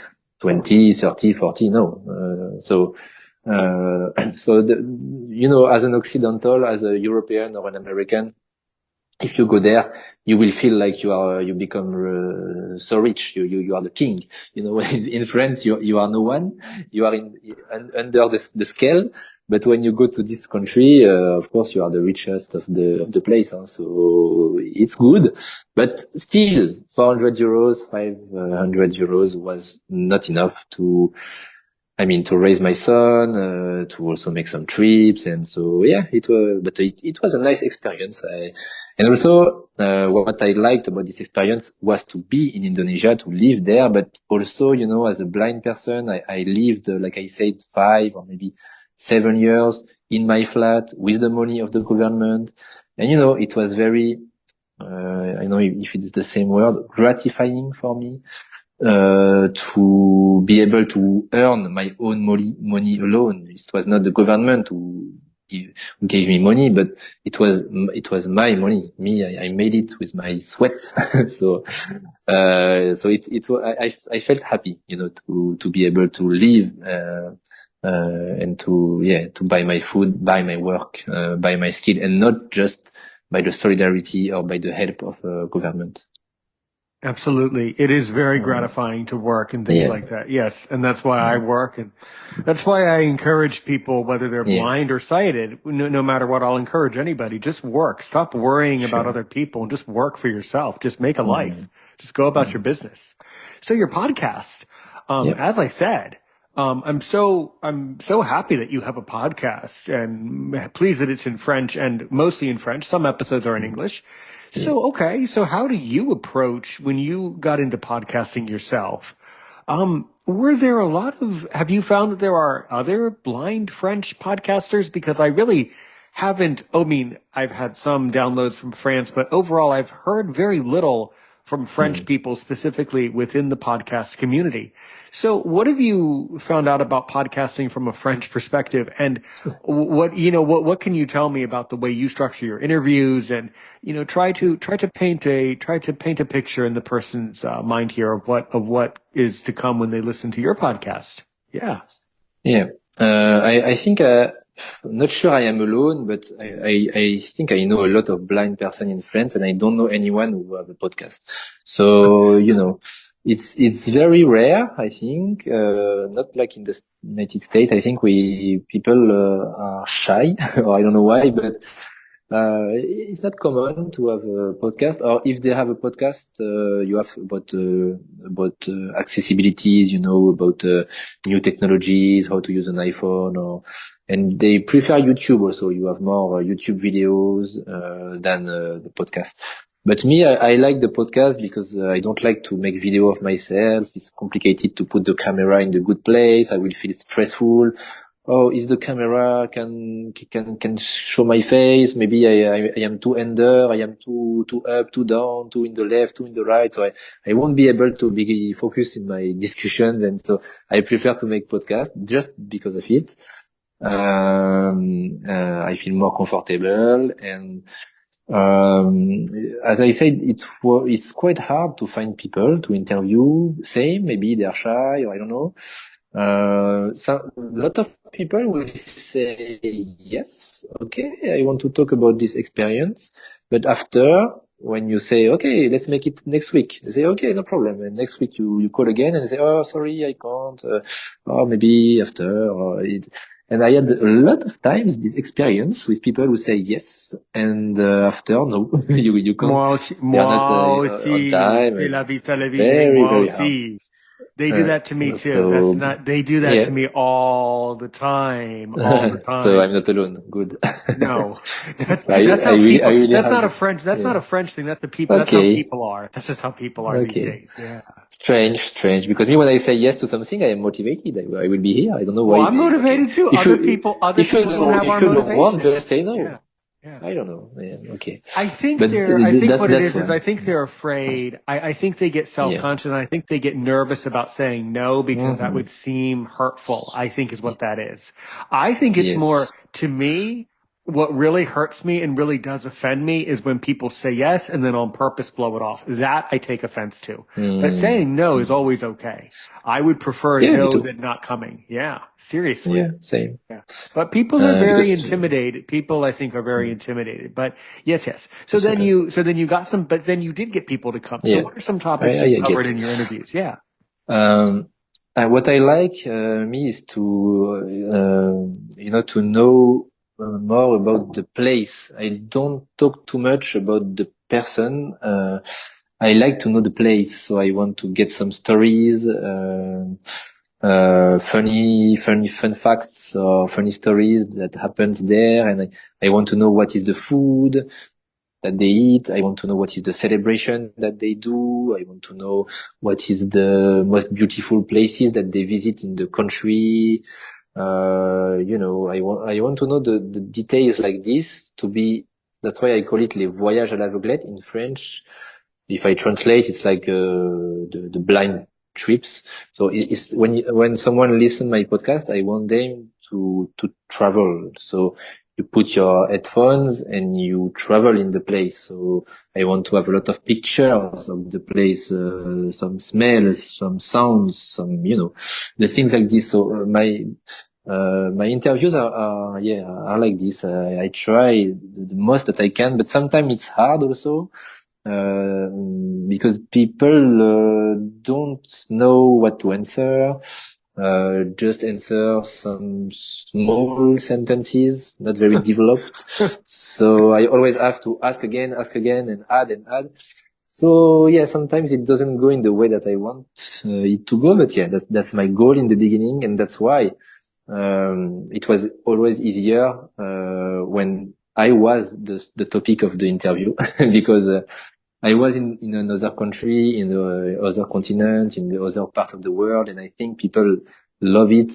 20, 30, 40. No. So as an Occidental, as a European or an American, if you go there, you will feel like you become so rich. You are the king. In France, you are no one. You are under the scale. But when you go to this country, of course, you are the richest of the place. Huh? So it's good, but still, 400 euros, 500 euros was not enough to raise my son, to also make some trips. And so, it was a nice experience. And also, what I liked about this experience was to be in Indonesia, to live there, but also, as a blind person, I lived, like I said, 5 or maybe 7 years in my flat with the money of the government. And, it was very, I know if it's the same word, gratifying for me, to be able to earn my own money alone. It was not the government who gave me money, but it was my money. I made it with my sweat. So I felt happy, to be able to live, and to buy my food, buy my work, buy my skill, and not just by the solidarity or by the help of government. Absolutely. It is very Uh, gratifying to work and things yeah, like that. Yes. And that's why I work. And that's why I encourage people, whether they're yeah, blind or sighted, no matter what, I'll encourage anybody, just work. Stop worrying about sure. other people and just work for yourself. Just make a Mm-hmm. life. Just go about your Mm-hmm. business. So your podcast, Yeah. as I said, I'm so happy that you have a podcast and pleased that it's in French and mostly in French. Some episodes are in Mm-hmm. English. Yeah. So, okay. So how do you approach when you got into podcasting yourself? Were there a lot of, have you found that there are other blind French podcasters? Because I really haven't, I mean, I've had some downloads from France, but overall I've heard very little from French Mm-hmm. people specifically within the podcast community. So what have you found out about podcasting from a French perspective? And what can you tell me about the way you structure your interviews and, try to paint a picture in the person's mind here of what is to come when they listen to your podcast. Yeah. Yeah. I think, not sure I am alone, but I think I know a lot of blind person in France and I don't know anyone who have a podcast. So, it's very rare, I think, not like in the United States. I think people, are shy or I don't know why, but, it's not common to have a podcast, or if they have a podcast, you have about accessibilities, about new technologies, how to use an iPhone, and they prefer YouTube also. You have more YouTube videos than the podcast. But me, I like the podcast because I don't like to make video of myself. It's complicated to put the camera in the good place. I will feel stressful. Oh, is the camera can show my face? Maybe I am too under, I am too up, too down, too in the left, too in the right. So I won't be able to be focused in my discussions. And so I prefer to make podcast just because of it. I feel more comfortable and, um, as I said, it's quite hard to find people to interview. Same, maybe they're shy or I don't know. A lot of people will say, yes, okay, I want to talk about this experience. But after, when you say, okay, let's make it next week, they say, okay, no problem. And next week you call again and say, oh, sorry, I can't, or maybe after, and I had a lot of times this experience with people who say yes, and after, no, you can't, they are not Moi on aussi, time, c'est and la vie, c'est it's la vie, mais very, moi very hard. aussi. They do that to me too. So, They do that yeah, to me all the so time. I'm not alone. Good. No, So I really that's have, not a that's not yeah. a French thing. That's the people, that's how Okay, people are. That's just how people are these okay. days. Yeah. Strange. Because me, when I say yes to something, I am motivated. I will be here. I don't know Well, why I'm they, okay. motivated too. If Other people don't have our if you don't want, motivation. just say Yeah. no. Yeah. I don't know. Yeah, okay. I think what it That's is why. I think they're afraid. I think they get Yeah. self-conscious and I think they get nervous about saying no because that Hmm. would seem hurtful, I think is what that is. I think it's more, Yes. to me, what really hurts me and really does offend me is when people say yes and then on purpose blow it off. That I take offense to. But Mm. saying no is Mm. always okay. I would prefer Yeah, me no too. than not coming. Yeah, seriously. Yeah, same. Yeah. But people are very Because, intimidated. People, I think, are very mm, intimidated. But yes. it's, So then you got some, but then you did get people to come. So yeah, what are some topics you I covered get. in your interviews? Yeah. Um, what I like, me is to, to know more about the place. I don't talk too much about the person. I like to know the place, so I want to get some stories, fun facts or funny stories that happened there, and I want to know what is the food that they eat. I want to know what is the celebration that they do. I want to know what is the most beautiful places that they visit in the country. I want to know the details like this to be, that's why I call it les voyages à l'aveuglette in French. If I translate, it's like, the blind trips. So it's when someone listen my podcast, I want them to travel. So you put your headphones and you travel in the place. So I want to have a lot of pictures of the place, some smells, some sounds, the things like this. So My interviews are like this. I try the most that I can, but sometimes it's hard also, because people don't know what to answer. Just answer some small sentences, not very developed. So I always have to ask again, and add and add. So yeah, sometimes it doesn't go in the way that I want it to go, but yeah, that's my goal in the beginning, and that's why it was always easier when I was the topic of the interview because I was in another country, in the other continent, in the other part of the world, and I think people love it.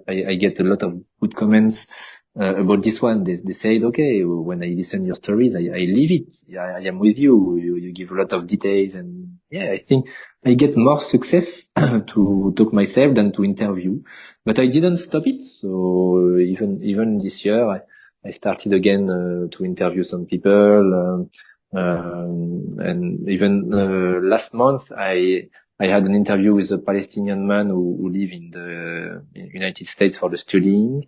I get a lot of good comments about this one. They said, okay, when I listen your stories, I live it. I am with you. You give a lot of details, and yeah, I think I get more success to talk myself than to interview. But I didn't stop it. So even this year, I started again to interview some people. And even last month, I had an interview with a Palestinian man who live in the United States for the studying,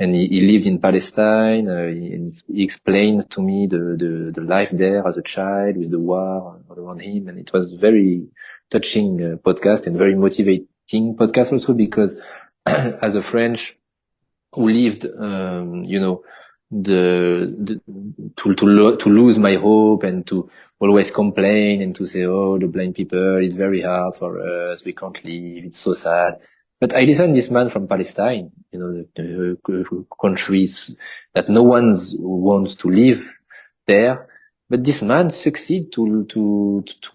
and he lived in Palestine. And he explained to me the life there as a child with the war all around him, and it was very touching podcast and very motivating podcast also because as a French who lived, the to lose my hope and to always complain and to say, oh, the blind people, it's very hard for us, we can't live, it's so sad. But I listened this man from Palestine, the countries that no one wants to live there. But this man succeed to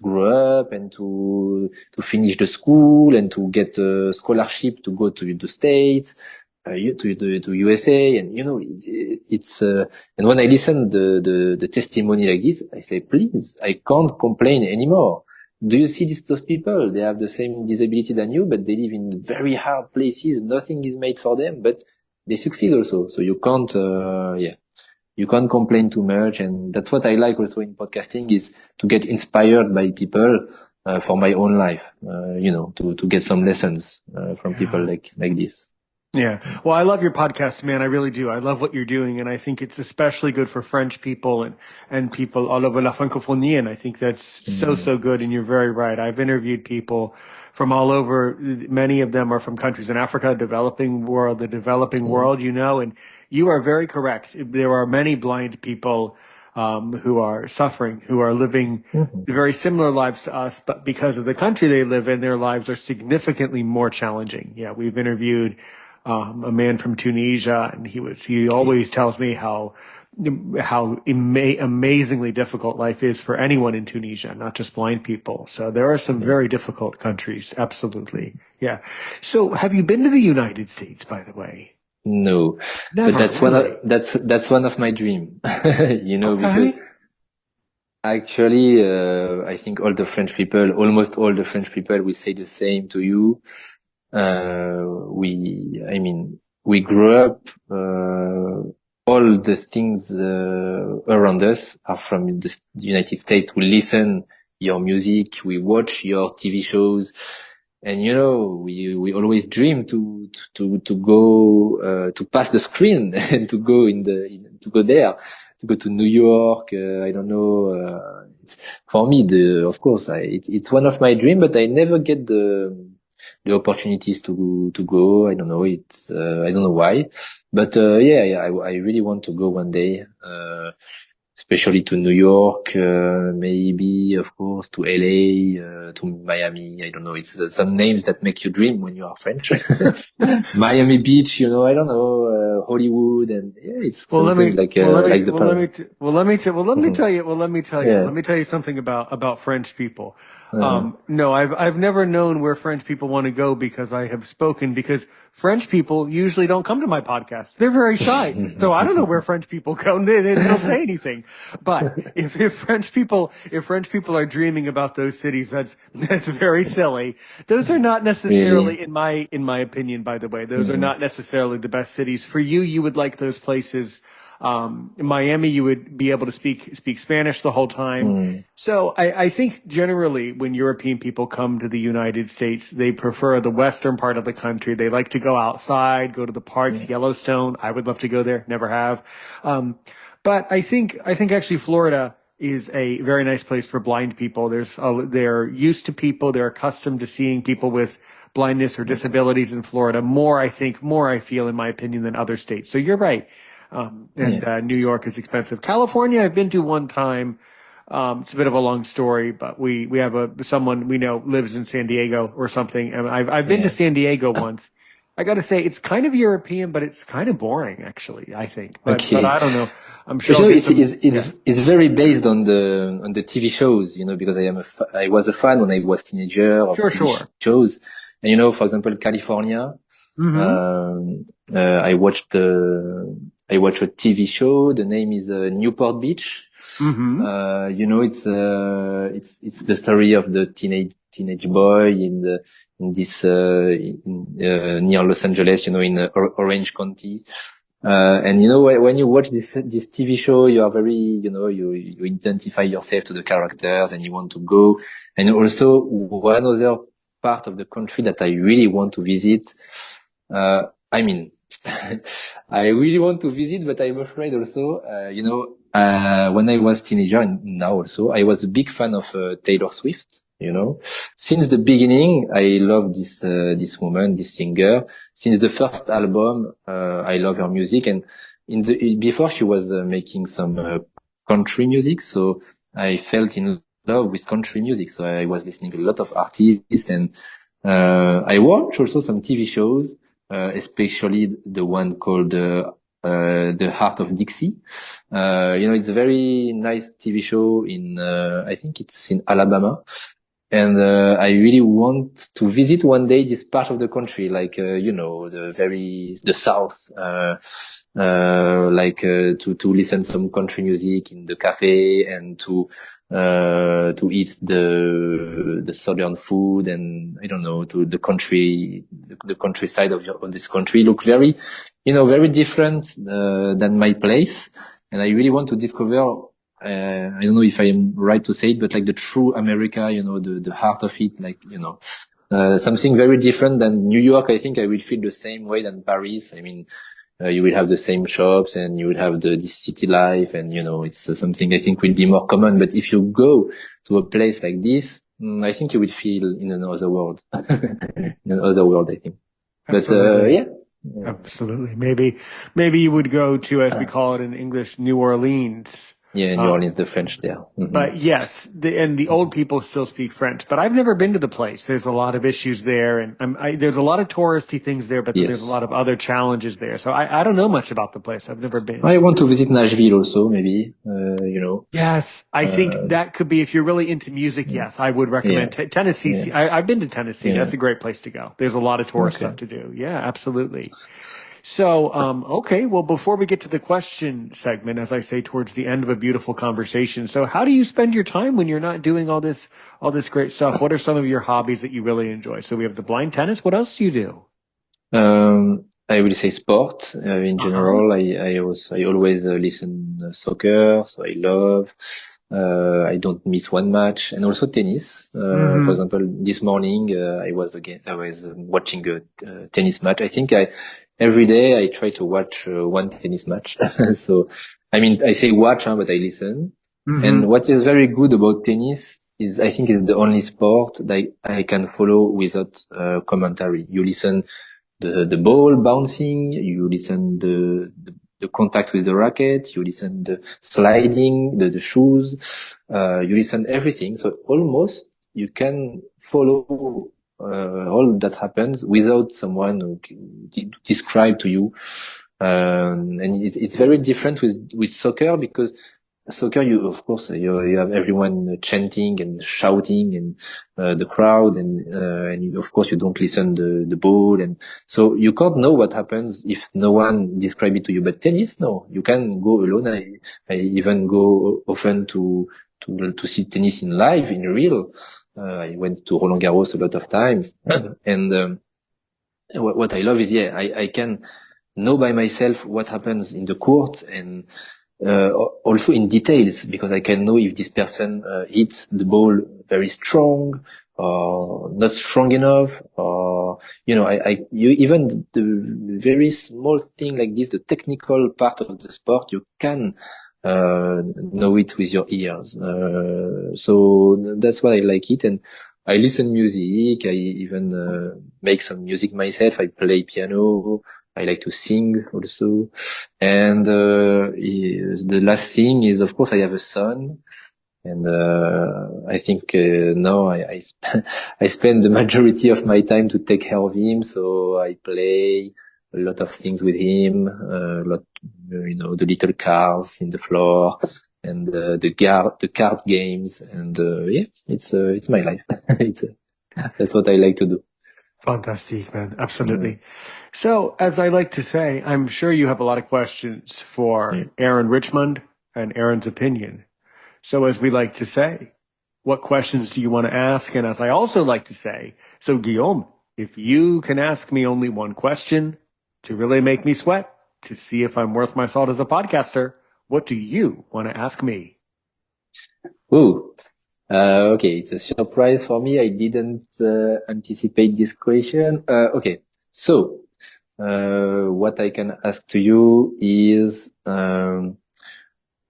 grow up and to finish the school and to get a scholarship to go to the States, to USA. And, it's, and when I listen the testimony like this, I say, please, I can't complain anymore. Do you see those people? They have the same disability than you, but they live in very hard places. Nothing is made for them, but they succeed also. So you can't, you can't complain too much. And that's what I like also in podcasting is to get inspired by people, for my own life, to get some lessons, from people like this. Yeah. Well, I love your podcast, man. I really do. I love what you're doing. And I think it's especially good for French people and people all over la francophonie. And I think that's so good. And you're very right. I've interviewed people from all over. Many of them are from countries in Africa, the developing world, and you are very correct. There are many blind people who are suffering, who are living very similar lives to us, but because of the country they live in, their lives are significantly more challenging. Yeah, we've interviewed a man from Tunisia, and he always tells me how amazingly difficult life is for anyone in Tunisia, not just blind people. So there are some very difficult countries. Absolutely. Yeah. So have you been to the United States, by the way? No, Never, but that's one of my dream, because actually, I think almost all the French people will say the same to you. We grew up, all the things, around us are from the United States. We listen your music, we watch your TV shows, and we always dream to go, to pass the screen and to go to go there, to go to New York. I don't know. For me, of course, it's one of my dreams, but I never get the opportunities to go. I don't know. I don't know why, but I really want to go one day, especially to New York, maybe of course to LA, to Miami. I don't know. It's some names that make you dream when you are French. Miami Beach, I don't know, Hollywood, and yeah, it's something like the let me tell you something about French people. No, I've never known where French people want to go because French people usually don't come to my podcast. They're very shy. So I don't know where French people go. They don't say anything. But if French people are dreaming about those cities, that's very silly. Those are not necessarily, in my opinion, by the way, those are not necessarily the best cities. For you would like those places, In Miami, you would be able to speak Spanish the whole time. Mm, So I think generally when European people come to the United States, they prefer the western part of the country. They like to go outside, go to the parks, mm, Yellowstone. I would love to go there, never have. But I think actually Florida is a very nice place for blind people. They're used to people. They're accustomed to seeing people with blindness or okay. disabilities in Florida. More I feel, in my opinion, than other states. So you're right. And Yeah. New York is expensive. California, I've been to one time. It's a bit of a long story, but we have someone we know lives in San Diego or something, and I've been to Yeah. San Diego once. I got to say, it's kind of European, but it's kind of boring, actually, I think. But Okay. I don't know. I'm sure But I'll you know, get some. Yeah, it's very based on the TV shows, you know, because I was a fan when I was teenager of sure, TV sure. shows. And you know, for example, California, Mm-hmm. I I watched a TV show. The name is Newport Beach. Mm-hmm. You know, it's the story of the teenage boy in this, near Los Angeles, you know, in Orange County. And you know, when you watch this TV show, you are very, you know, you identify yourself to the characters and you want to go. And also one other part of the country that I really want to visit, I mean, I really want to visit, but I'm afraid also, you know, when I was teenager and now also, I was a big fan of Taylor Swift. You know, since the beginning, I love this woman, this singer. Since the first album, I love her music. And before she was making some country music, so I felt in love with country music. So I was listening to a lot of artists, and I watched also some TV shows, especially the one called The Heart of Dixie. You know, it's a very nice TV show I think it's in Alabama. And I really want to visit one day this part of the country, like you know, the south, like to listen some country music in the cafe and to eat the southern food, and I don't know, to the countryside of this country look very, you know, very different than my place, and I really want to discover. I don't know if I am right to say it, but like the true America, you know, the heart of it, like, you know, something very different than New York. I think I will feel the same way than Paris. I mean, you will have the same shops and you will have this city life, and, you know, it's something I think will be more common. But if you go to a place like this, I think you will feel in another world, in another world, I think. But, Absolutely. yeah. Absolutely. Maybe you would go to, as we call it in English, New Orleans. Yeah, New Um, Orleans, the French there. But yes, and the old people still speak French. But I've never been to the place. There's a lot of issues there, and there's a lot of touristy things there, but then there's a Yes. lot of other challenges there. So I don't know much about the place. I've never been. I want to visit Nashville also, maybe, you know. Yes, I think Uh, that could be, if you're really into music. Yes, I would recommend yeah, Tennessee. yeah, I've been to Tennessee. That's yeah. a great place to go. There's a lot of tourist stuff Okay. to do. Yeah, absolutely. So, okay. Well, before we get to the question segment, as I say, towards the end of a beautiful conversation. So how do you spend your time when you're not doing all this great stuff? What are some of your hobbies that you really enjoy? So we have the blind tennis. What else do you do? I will say sport, in Uh-huh. general. I always listen soccer, so I love. I don't miss one match, and also tennis. For Mm-hmm. example, this morning I was watching a tennis match. I think every day I try to watch one tennis match. So I mean, I say watch, huh, but I listen. And Mm-hmm. what is very good about tennis is I think it's the only sport that I can follow without commentary. You listen the ball bouncing, you listen the contact with the racket, you listen the sliding, the shoes, you listen everything. So almost you can follow all that happens without someone who can describe to you. And it's very different with soccer, because soccer, of course, you have everyone chanting and shouting, and the crowd, and of course you don't listen the ball, and so you can't know what happens if no one describe it to you. But tennis, no, you can go alone. I even go often to see tennis in live, in real. I went to Roland Garros a lot of times, and what I love is, yeah, I can know by myself what happens in the court and also in details, because I can know if this person hits the ball very strong or not strong enough, or even the very small thing like this, the technical part of the sport, you can know it with your ears. So that's why I like it, and I listen music. I even make some music myself. I play piano. I like to sing also. And the last thing is, of course, I have a son, and I think now I spend the majority of my time to take care of him. So I play a lot of things with him, the little cars in the floor, and the card games, and yeah, it's my life. That's what I like to do. Fantastic, man. Absolutely. So, as I like to say, I'm sure you have a lot of questions Yeah. for Aaron Richmond and Aaron's opinion. So, as we like to say, what questions do you want to ask? And as I also like to say, so Guillaume, if you can ask me only one question to really make me sweat, to see if I'm worth my salt as a podcaster, what do you want to ask me? Ooh. Okay, it's a surprise for me. I didn't anticipate this question. Okay, so what I can ask to you is,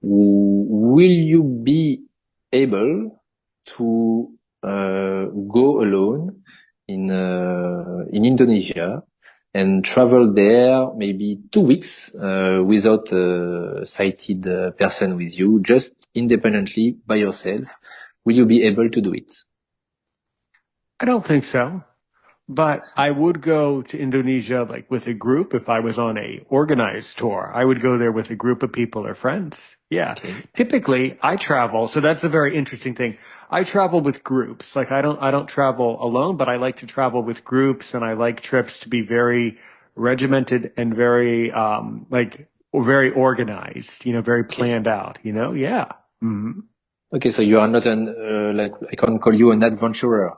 will you be able to go alone in Indonesia and travel there maybe 2 weeks without a sighted person with you, just independently by yourself? Will you be able to do it? I don't think so. But I would go to Indonesia like with a group if I was on a organized tour. I would go there with a group of people or friends. Yeah. Okay. Typically, I travel, so that's a very interesting thing. I travel with groups. Like I don't travel alone, but I like to travel with groups, and I like trips to be very regimented and very very organized, very Okay. planned out, Yeah. Hmm. Okay. So you are not like, I can't call you an adventurer.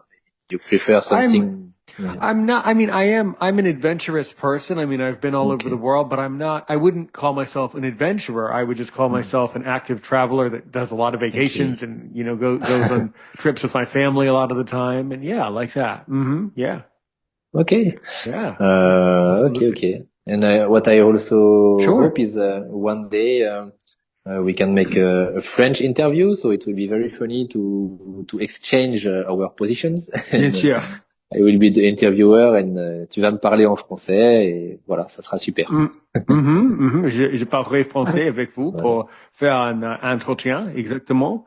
You prefer I'm something. Yeah. I'm not, I'm an adventurous person. I mean, I've been all over the Okay. world, but I wouldn't call myself an adventurer. I would just call Mm. myself an active traveler that does a lot of vacations Okay. and, goes on trips with my family a lot of the time. And yeah, like that. Yeah. Okay. Yeah. Okay. Absolutely. Okay. And what I also Sure. hope is one day we can make a French interview, so it will be very funny to exchange our positions. Bien And sûr. I will be the interviewer, and tu vas me parler en français, et voilà, ça sera super. Mm. Je parlerai français avec vous Voilà. pour faire un entretien, exactement.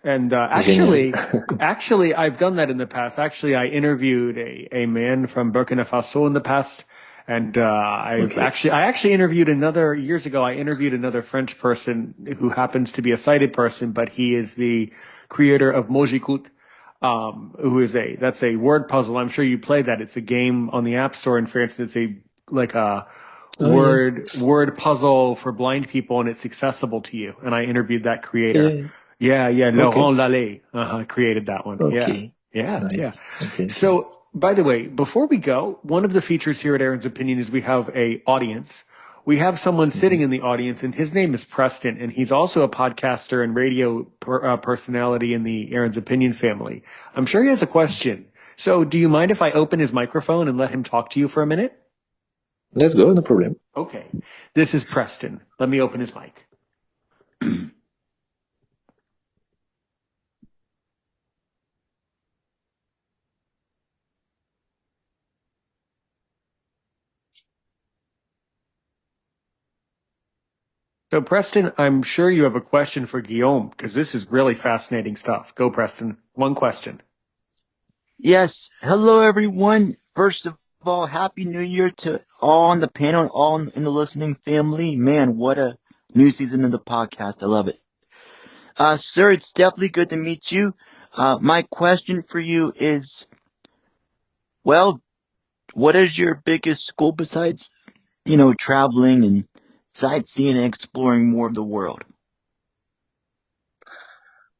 And Génial. actually, I've done that in the past. Actually, I interviewed a man from Burkina Faso in the past, and Okay. I actually interviewed years ago. I interviewed another French person who happens to be a sighted person, but he is the creator of Mojikut, that's a word puzzle. I'm sure you play that. It's a game on the App Store in France. It's like a Oh yeah. word puzzle for blind people, and it's accessible to you. And I interviewed that creator. Yeah. Yeah. Okay. Laurent Lallet created that one. Yeah. Okay. Yeah. Nice. Okay. Okay. So, by the way, before we go, one of the features here at Aaron's Opinion is we have a audience. We have someone sitting Mhm. in the audience, and his name is Preston, and he's also a podcaster and radio personality in the Aaron's Opinion family. I'm sure he has a question. So, do you mind if I open his microphone and let him talk to you for a minute? Let's go. No problem. Okay. This is Preston. Let me open his mic. So, Preston, I'm sure you have a question for Guillaume because this is really fascinating stuff. Go, Preston. One question. Yes. Hello, everyone. First of all, Happy New Year to all on the panel and all in the listening family. Man, what a new season of the podcast. I love it. Sir, it's definitely good to meet you. My question for you is, well, what is your biggest goal besides, traveling and sightseeing and exploring more of the world?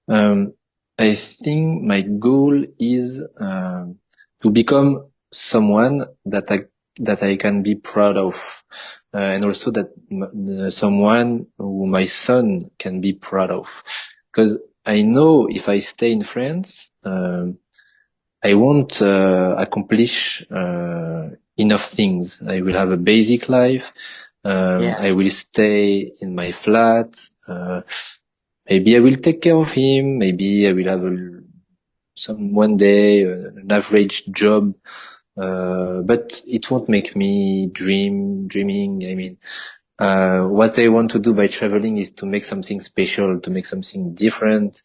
Um, I think my goal is to become someone that I can be proud of. and also that someone who my son can be proud of. Because I know if I stay in France, I won't accomplish enough things. I will have a basic life. I will stay in my flat. Maybe I will take care of him. Maybe I will have one day an average job. But it won't make me dreaming. I mean, what I want to do by traveling is to make something special, to make something different.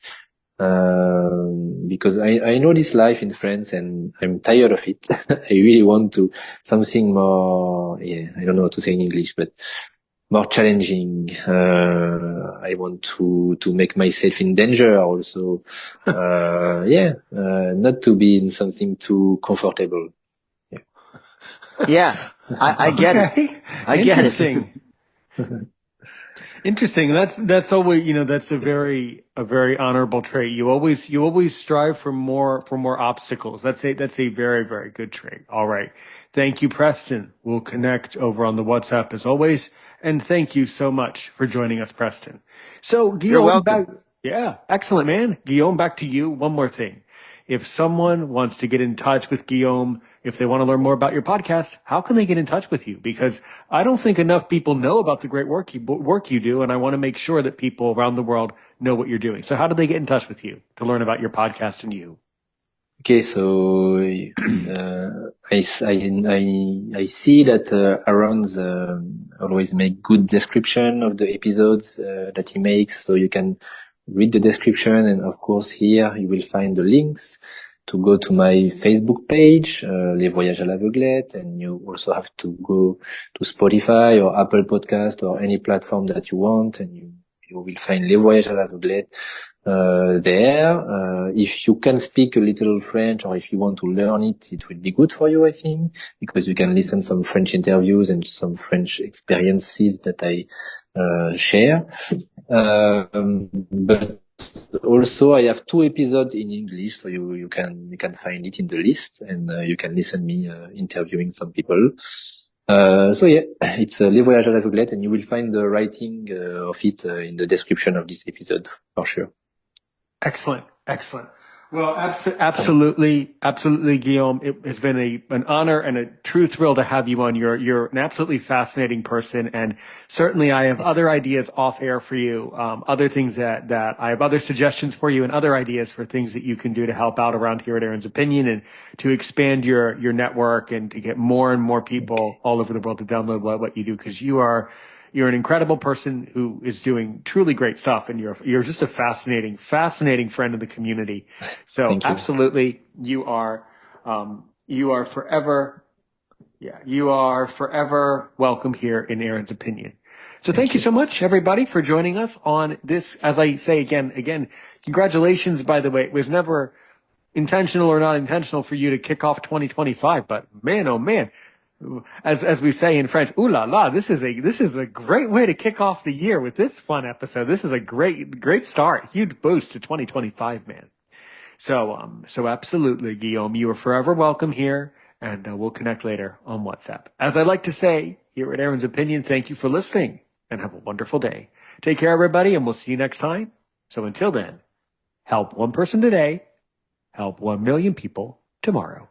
Because I know this life in France and I'm tired of it. I really want to something more, I don't know what to say in English, but more challenging. I want to make myself in danger also. Not to be in something too comfortable. Yeah, I get it. I get Interesting. Interesting. That's always, that's a very honorable trait. You always strive for more obstacles. That's a very, very good trait. All right. Thank you, Preston. We'll connect over on the WhatsApp as always. And thank you so much for joining us, Preston. So Guillaume, You're welcome. yeah, excellent, man. Guillaume, back to you. One more thing. If someone wants to get in touch with Guillaume, if they want to learn more about your podcast, how can they get in touch with you? Because I don't think enough people know about the great work you do, and I want to make sure that people around the world know what you're doing. So how do they get in touch with you to learn about your podcast and you? Okay, so I see that Aaron's always make good description of the episodes that he makes, so you can read the description, and of course here you will find the links to go to my Facebook page, Les Voyages à l'Aveuglette, and you also have to go to Spotify or Apple Podcast or any platform that you want, and you will find Les Voyages à l'Aveuglette there. If you can speak a little French or if you want to learn it, it will be good for you, I think, because you can listen some French interviews and some French experiences that I share. But also I have 2 episodes in English, so you can find it in the list, and you can listen me interviewing some people. So yeah, it's Les Voyages à l'Aveuglette, and you will find the writing of it in the description of this episode for sure. Excellent. Well, absolutely, Guillaume. It has been an honor and a true thrill to have you on. You're an absolutely fascinating person, and certainly I have other ideas off air for you. Other things that I have other suggestions for you, and other ideas for things that you can do to help out around here at Aaron's Opinion and to expand your network and to get more and more people all over the world to download what you do, because you're an incredible person who is doing truly great stuff, and you're just a fascinating friend of the community. So absolutely, you are forever welcome here in Aaron's Opinion. So thank you so much, everybody, for joining us on this. As I say again, congratulations, by the way. It was never intentional or not intentional for you to kick off 2025, but man, oh man. As we say in French, ooh la la, this is a great way to kick off the year with this fun episode. This is a great start. Huge boost to 2025, man. So absolutely, Guillaume, you are forever welcome here, and we'll connect later on WhatsApp. As I like to say here at Aaron's Opinion, thank you for listening and have a wonderful day. Take care, everybody, and we'll see you next time. So until then, help one person today, help 1 million people tomorrow.